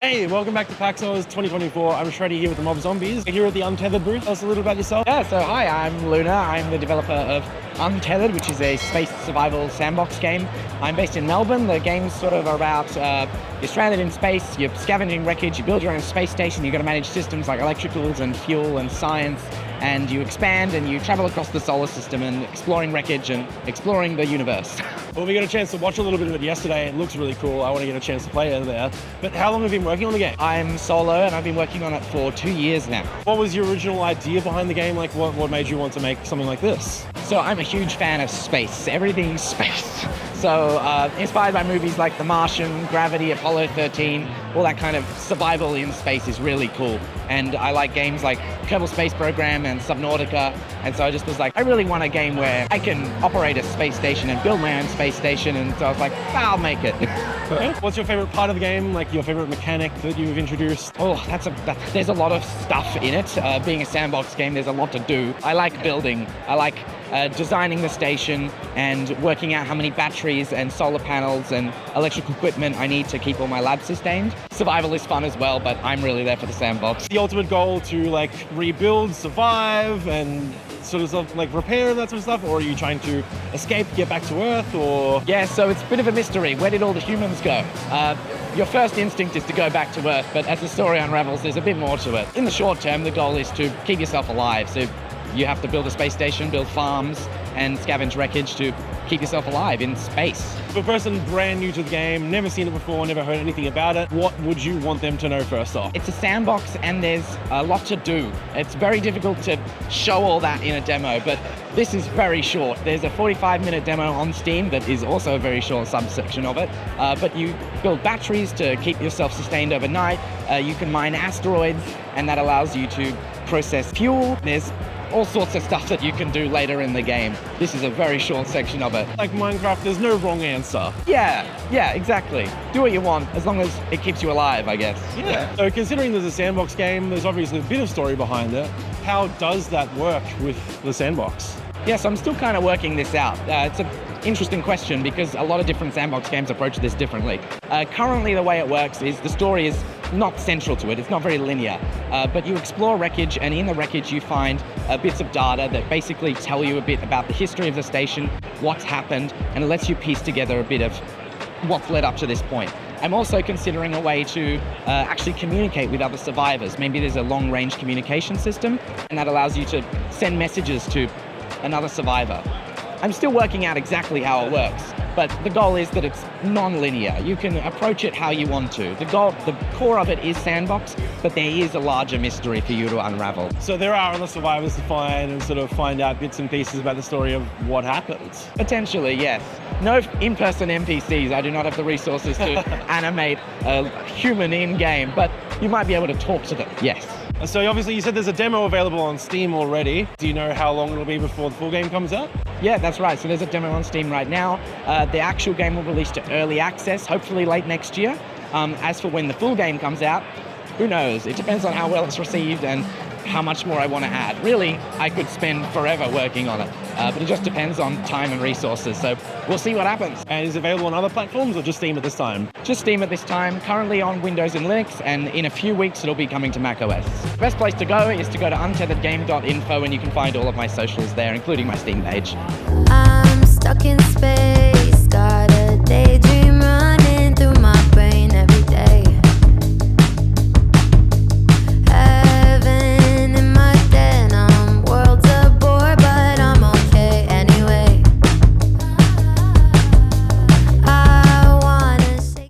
Hey, welcome back to PAX Aus 2024. I'm Shreddy here with the Mob Zombies. Here at the Untethered booth. Tell us a little about yourself. Yeah, so hi, I'm Luna. I'm the developer of Untethered, which is a space survival sandbox game. I'm based in Melbourne. The game's sort of about you're stranded in space, you're scavenging wreckage, you build your own space station, you've got to manage systems like electricals and fuel and science, and you expand and you travel across the solar system and exploring wreckage and exploring the universe. Well, we got a chance to watch a little bit of it yesterday. It looks really cool. I want to get a chance to play it there. But how long have you been working on the game? I'm solo and I've been working on it for 2 years now. What was your original idea behind the game? Like, what made you want to make something like this? So I'm a huge fan of space. Everything's space. So inspired by movies like The Martian, Gravity, Apollo 13, all that kind of survival in space is really cool. And I like games like Kerbal Space Program and Subnautica. And so I just was like, I really want a game where I can operate a space station and build my own space station. And so I was like, I'll make it. What's your favorite part of the game? Like your favorite mechanic that you've introduced? Oh, there's a lot of stuff in it. Being a sandbox game, there's a lot to do. I like building. I like designing the station and working out how many batteries and solar panels and electrical equipment I need to keep all my labs sustained. Survival is fun as well, but I'm really there for the sandbox. The ultimate goal to like rebuild, survive, and sort of stuff like repair and that sort of stuff, or are you trying to escape, get back to Earth, or? Yeah, so it's a bit of a mystery. Where did all the humans go? Your first instinct is to go back to Earth, but as the story unravels, there's a bit more to it. In the short term, the goal is to keep yourself alive. So you have to build a space station, build farms, and scavenge wreckage to keep yourself alive in space. For a person brand new to the game, never seen it before, never heard anything about it, what would you want them to know first off? It's a sandbox and there's a lot to do. It's very difficult to show all that in a demo, but this is very short. There's a 45-minute demo on Steam that is also a very short subsection of it. But you build batteries to keep yourself sustained overnight. You can mine asteroids, and that allows you to process fuel. There's all sorts of stuff that you can do later in the game. This is a very short section of it. Like Minecraft, there's no wrong answer. Yeah, exactly. Do what you want, as long as it keeps you alive, I guess. Yeah. So considering there's a sandbox game, there's obviously a bit of story behind it. How does that work with the sandbox? Yes, I'm still kind of working this out. It's an interesting question because a lot of different sandbox games approach this differently. Currently, the way it works is the story is not central to it. It's not very linear, but you explore wreckage, and in the wreckage you find bits of data that basically tell you a bit about the history of the station, what's happened, and it lets you piece together a bit of what's led up to this point. I'm also considering a way to actually communicate with other survivors. Maybe there's a long-range communication system, and that allows you to send messages to another survivor. I'm still working out exactly how it works, but the goal is that it's non-linear. You can approach it how you want to. The core of it is sandbox, but there is a larger mystery for you to unravel. So there are other survivors to find and sort of find out bits and pieces about the story of what happens? Potentially, yes. No in-person NPCs. I do not have the resources to animate a human in-game, but you might be able to talk to them, yes. So obviously you said there's a demo available on Steam already. Do you know how long it'll be before the full game comes out? Yeah, that's right. So there's a demo on Steam right now. The actual game will release to early access, hopefully late next year. As for when the full game comes out, who knows? It depends on how well it's received and how much more I want to add. Really, I could spend forever working on it, but it just depends on time and resources. So we'll see what happens. And is it available on other platforms or just Steam at this time? Just Steam at this time, currently on Windows and Linux, and in a few weeks it'll be coming to macOS. The best place to go is to go to untetheredgame.info, and you can find all of my socials there, including my Steam page. I'm stuck in space.